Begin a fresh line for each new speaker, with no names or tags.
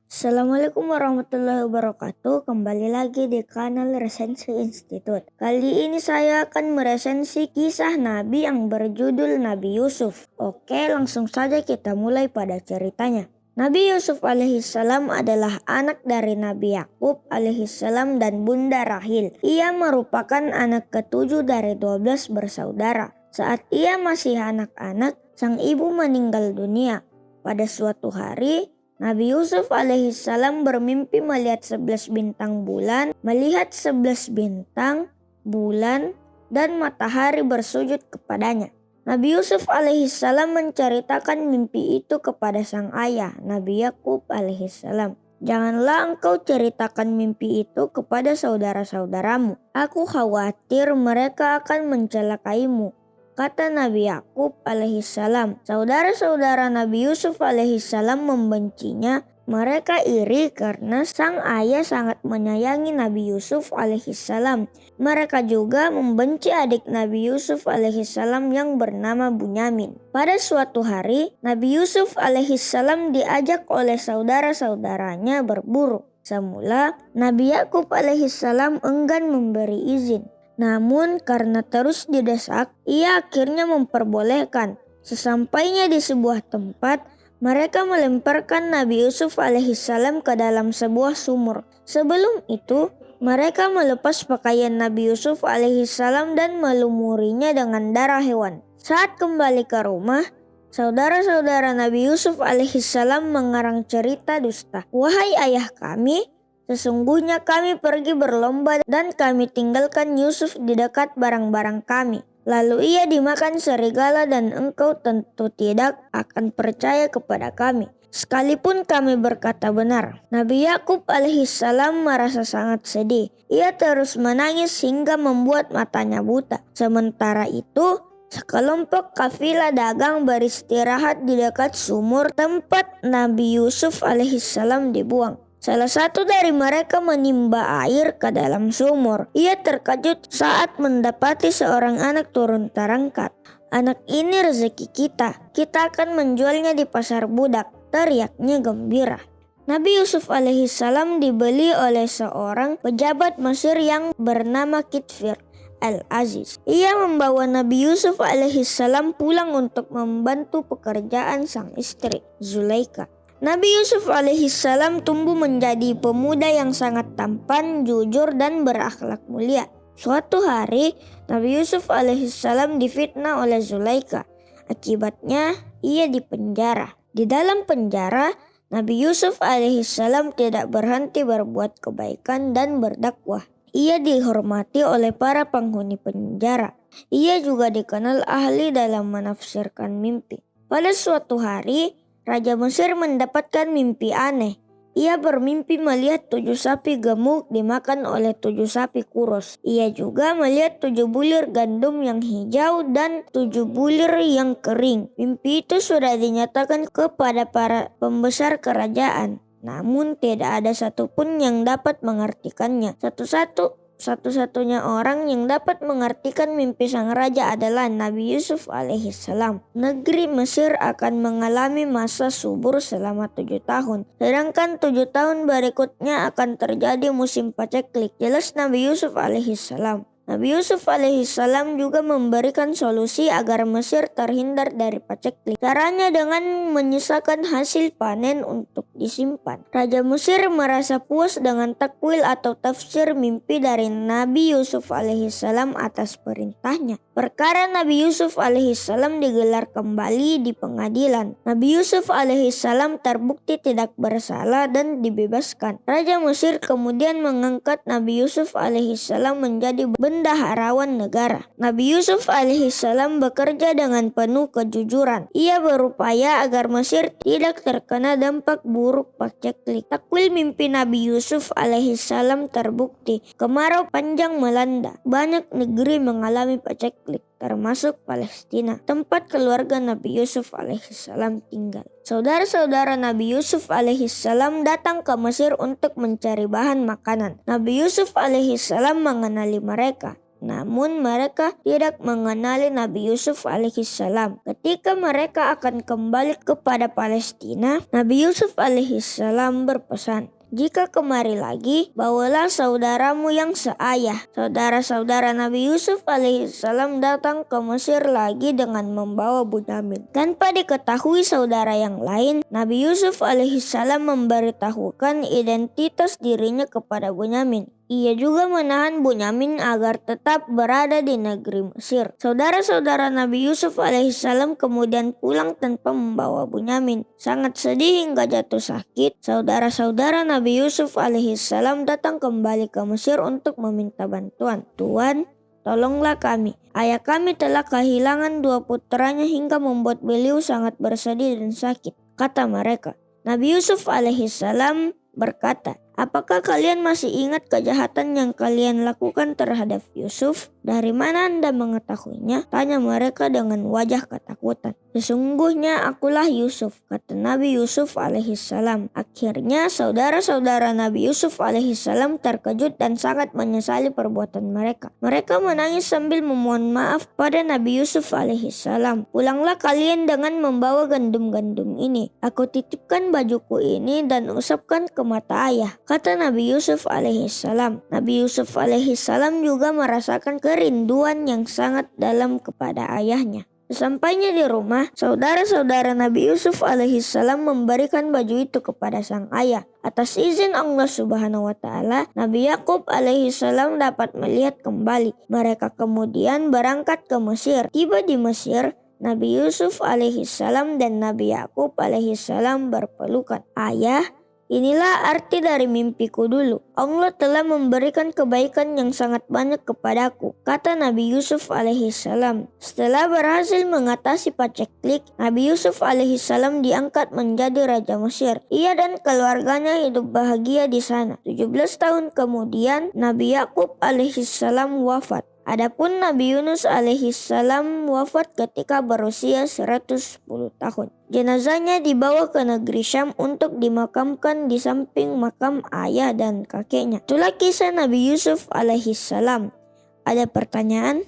Assalamualaikum warahmatullahi wabarakatuh. Kembali lagi di kanal Resensi Institut. Kali ini saya akan meresensi kisah Nabi yang berjudul Nabi Yusuf. Oke, langsung saja kita mulai pada ceritanya. Nabi Yusuf alaihissalam adalah anak dari Nabi Yakub alaihissalam dan Bunda Rahil. Ia merupakan anak ketujuh dari 12 bersaudara. Saat ia masih anak-anak, sang ibu meninggal dunia. Pada suatu hari, Nabi Yusuf alaihissalam bermimpi melihat 11 bintang bulan, bulan, dan matahari bersujud kepadanya. Nabi Yusuf alaihissalam menceritakan mimpi itu kepada sang ayah, Nabi Yakub alaihissalam. Janganlah engkau ceritakan mimpi itu kepada saudara-saudaramu. Aku khawatir mereka akan mencelakaimu, kata Nabi Yakub alaihissalam. Saudara-saudara Nabi Yusuf alaihissalam membencinya. Mereka iri karena sang ayah sangat menyayangi Nabi Yusuf alaihissalam. Mereka juga membenci adik Nabi Yusuf alaihissalam yang bernama Bunyamin. Pada suatu hari, Nabi Yusuf alaihissalam diajak oleh saudara-saudaranya berburu. Semula, Nabi Yakub alaihissalam enggan memberi izin. Namun karena terus didesak, ia akhirnya memperbolehkan. Sesampainya di sebuah tempat, mereka melemparkan Nabi Yusuf alaihissalam ke dalam sebuah sumur. Sebelum itu, mereka melepas pakaian Nabi Yusuf alaihissalam dan melumurinya dengan darah hewan. Saat kembali ke rumah, saudara-saudara Nabi Yusuf alaihissalam mengarang cerita dusta. Wahai ayah kami, sesungguhnya kami pergi berlomba dan kami tinggalkan Yusuf di dekat barang-barang kami. Lalu ia dimakan serigala dan engkau tentu tidak akan percaya kepada kami, sekalipun kami berkata benar. Nabi Yakub alaihissalam merasa sangat sedih. Ia terus menangis hingga membuat matanya buta. Sementara itu, sekelompok kafilah dagang beristirahat di dekat sumur tempat Nabi Yusuf alaihissalam dibuang. Salah satu dari mereka menimba air ke dalam sumur. Ia terkejut saat mendapati seorang anak turun terangkat. Anak ini rezeki kita. Kita akan menjualnya di pasar budak, teriaknya gembira. Nabi Yusuf alaihissalam dibeli oleh seorang pejabat Mesir yang bernama Kitfir Al-Aziz. Ia membawa Nabi Yusuf alaihissalam pulang untuk membantu pekerjaan sang istri, Zulaika. Nabi Yusuf alaihissalam tumbuh menjadi pemuda yang sangat tampan, jujur, dan berakhlak mulia. Suatu hari, Nabi Yusuf alaihissalam difitnah oleh Zulaika. Akibatnya, ia dipenjara. Di dalam penjara, Nabi Yusuf alaihissalam tidak berhenti berbuat kebaikan dan berdakwah. Ia dihormati oleh para penghuni penjara. Ia juga dikenal ahli dalam menafsirkan mimpi. Pada suatu hari, Raja Mesir mendapatkan mimpi aneh. Ia bermimpi melihat 7 sapi gemuk dimakan oleh 7 sapi kurus. Ia juga melihat 7 bulir gandum yang hijau dan 7 bulir yang kering. Mimpi itu sudah dinyatakan kepada para pembesar kerajaan. Namun tidak ada satupun yang dapat mengartikannya. Satu-satunya orang yang dapat mengartikan mimpi sang raja adalah Nabi Yusuf alaihissalam. Negeri Mesir akan mengalami masa subur selama 7 tahun. Sedangkan 7 tahun berikutnya akan terjadi musim paceklik. Jelas Nabi Yusuf alaihissalam. Nabi Yusuf alaihissalam juga memberikan solusi agar Mesir terhindar dari paceklik. Caranya dengan menyisakan hasil panen untuk disimpan. Raja Mesir merasa puas dengan takwil atau tafsir mimpi dari Nabi Yusuf alaihissalam atas perintahnya. Perkara Nabi Yusuf alaihissalam digelar kembali di pengadilan. Nabi Yusuf alaihissalam terbukti tidak bersalah dan dibebaskan. Raja Mesir kemudian mengangkat Nabi Yusuf alaihissalam menjadi bendaharawan negara. Nabi Yusuf alaihissalam bekerja dengan penuh kejujuran. Ia berupaya agar Mesir tidak terkena dampak buruk paceklik. Takwil mimpi Nabi Yusuf alaihissalam terbukti. Kemarau panjang melanda. Banyak negeri mengalami paceklik, termasuk Palestina, tempat keluarga Nabi Yusuf alaihissalam tinggal. Saudara-saudara Nabi Yusuf alaihissalam datang ke Mesir untuk mencari bahan makanan. Nabi Yusuf alaihissalam mengenali mereka. namun mereka tidak mengenali Nabi Yusuf alaihissalam. Ketika mereka akan kembali kepada Palestina, Nabi Yusuf alaihissalam berpesan, "Jika kemari lagi, bawalah saudaramu yang seayah." Saudara-saudara Nabi Yusuf alaihissalam datang ke Mesir lagi dengan membawa Bunyamin. Tanpa diketahui saudara yang lain, Nabi Yusuf alaihissalam memberitahukan identitas dirinya kepada Bunyamin. Ia juga menahan Bunyamin agar tetap berada di negeri Mesir. Saudara-saudara Nabi Yusuf alaihissalam kemudian pulang tanpa membawa Bunyamin. Sangat sedih hingga jatuh sakit, saudara-saudara Nabi Yusuf alaihissalam datang kembali ke Mesir untuk meminta bantuan. "Tuan, tolonglah kami. Ayah kami telah kehilangan 2 putranya hingga membuat beliau sangat bersedih dan sakit," kata mereka. Nabi Yusuf alaihissalam berkata, "Apakah kalian masih ingat kejahatan yang kalian lakukan terhadap Yusuf? Dari mana Anda mengetahuinya?" tanya mereka dengan wajah ketakutan. "Sesungguhnya akulah Yusuf," kata Nabi Yusuf alaihissalam. Akhirnya saudara-saudara Nabi Yusuf alaihissalam terkejut dan sangat menyesali perbuatan mereka. Mereka menangis sambil memohon maaf pada Nabi Yusuf alaihissalam. "Pulanglah kalian dengan membawa gandum-gandum ini. Aku titipkan bajuku ini dan usapkan ke mata ayah," kata Nabi Yusuf alaihissalam. Nabi Yusuf alaihissalam juga merasakan kerinduan yang sangat dalam kepada ayahnya. Sesampainya di rumah, saudara-saudara Nabi Yusuf alaihissalam memberikan baju itu kepada sang ayah. Atas izin Allah Subhanahu wa Ta'ala, Nabi Yakub alaihissalam dapat melihat kembali. Mereka kemudian berangkat ke Mesir. Tiba di Mesir, Nabi Yusuf alaihissalam dan Nabi Yakub alaihissalam berpelukan. "Ayah, inilah arti dari mimpiku dulu. Allah telah memberikan kebaikan yang sangat banyak kepadaku," kata Nabi Yusuf alaihissalam. Setelah berhasil mengatasi paceklik, Nabi Yusuf alaihissalam diangkat menjadi Raja Mesir. Ia dan keluarganya hidup bahagia di sana. 17 tahun kemudian, Nabi Yakub alaihissalam wafat. Adapun Nabi Yunus alaihissalam wafat ketika berusia 110 tahun. Jenazahnya dibawa ke negeri Syam untuk dimakamkan di samping makam ayah dan kakeknya. Itulah kisah Nabi Yusuf alaihissalam. Ada pertanyaan?